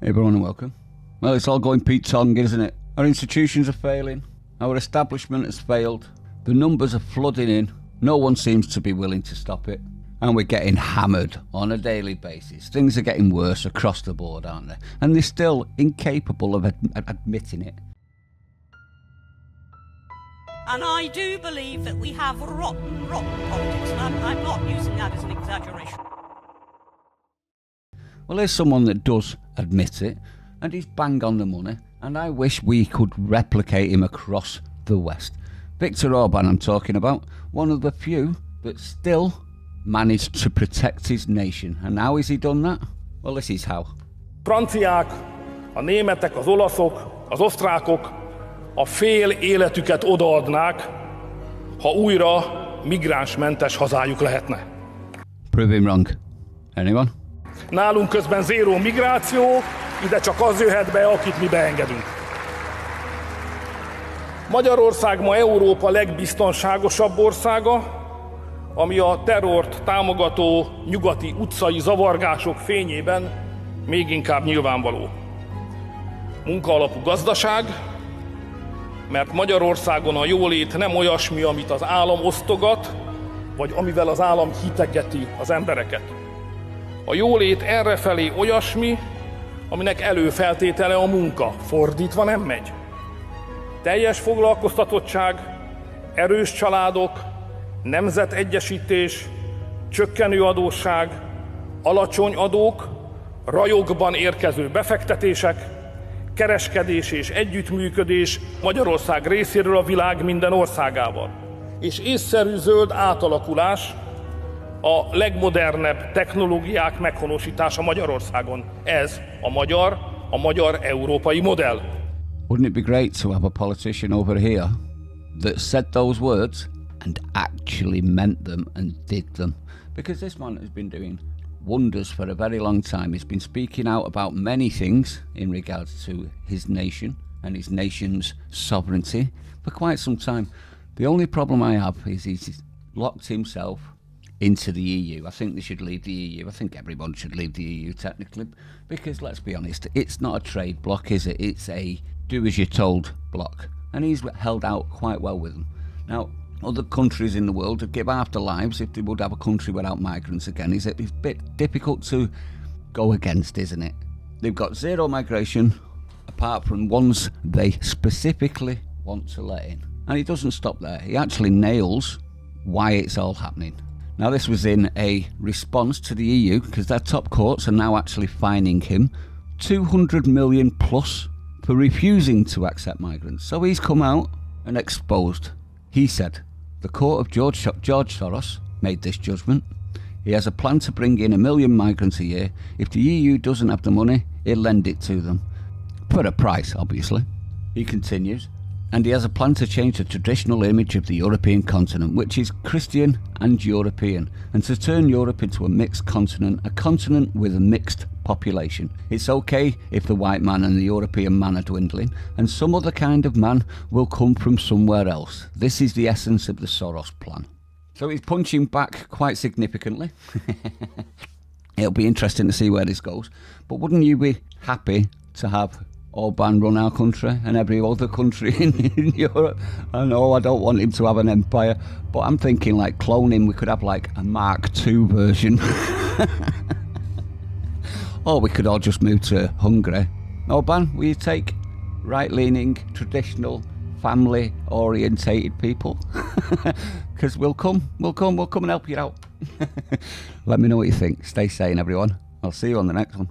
Hey everyone and welcome. Well, it's all going Pete Tong, isn't it? Our institutions are failing. Our establishment has failed. The numbers are flooding in. No one seems to be willing to stop it. And we're getting hammered on a daily basis. Things are getting worse across the board, aren't they? And they're still incapable of admitting it. And I do believe that we have rotten politics, and I'm not using that as an exaggeration. Well, there's someone that does admit it, and he's bang on the money, and I wish we could replicate him across the West. Viktor Orban, I'm talking about, one of the few that still managed to protect his nation. And how has he done that? Well, this is how. Franciák, a németek, az olaszok, az osztrákok a fél életüket odaadnák, ha újra migránsmentes hazájuk lehetne. Prove him wrong. Anyone? Nálunk közben zéró migráció, ide csak az jöhet be, akit mi beengedünk. Magyarország ma Európa legbiztonságosabb országa, ami a terrort támogató nyugati utcai zavargások fényében még inkább nyilvánvaló. Munkaalapú gazdaság, mert Magyarországon a jólét nem olyasmi, amit az állam osztogat, vagy amivel az állam hitegeti az embereket. A jólét errefelé olyasmi, aminek előfeltétele a munka, fordítva nem megy. Teljes foglalkoztatottság, erős családok, nemzetegyesítés, csökkenő adósság, alacsony adók, rajokban érkező befektetések, kereskedés és együttműködés Magyarország részéről a világ minden országával. És észszerű zöld átalakulás, a legmodernebb technológiák meghonosítása Magyarországon. Ez a magyar európai modell. Wouldn't it be great to have a politician over here that said those words and actually meant them and did them? Because this man has been doing wonders for a very long time. He's been speaking out about many things in regards to his nation and his nation's sovereignty for quite some time. The only problem I have is he's locked himself into the EU. I think they should leave the EU. I think everyone should leave the EU technically, because let's be honest, it's not a trade bloc, is it? It's a do as you're told bloc, and he's held out quite well with them. Now, other countries in the world would give half their lives if they would have a country without migrants again. It's a bit difficult to go against, isn't it? They've got zero migration, apart from ones they specifically want to let in. And he doesn't stop there. He actually nails why it's all happening. Now, this was in a response to the EU, because their top courts are now actually fining him 200 million plus for refusing to accept migrants. So he's come out and exposed. He said, the court of George Soros made this judgment. He has a plan to bring in 1 million migrants a year. If the EU doesn't have the money, he'll lend it to them. For a price, obviously. He continues, and he has a plan to change the traditional image of the European continent, which is Christian and European, and to turn Europe into a mixed continent, a continent with a mixed population. It's okay if the white man and the European man are dwindling, and some other kind of man will come from somewhere else. This is the essence of the Soros plan. So he's punching back quite significantly. It'll be interesting to see where this goes. But wouldn't you be happy to have Orban run our country and every other country in Europe? I know I don't want him to have an empire, but I'm thinking like clone him. We could have like a Mark II version. Or we could all just move to Hungary. Orban, will you take right-leaning, traditional, family-orientated people? Because we'll come and help you out. Let me know what you think. Stay sane, everyone. I'll see you on the next one.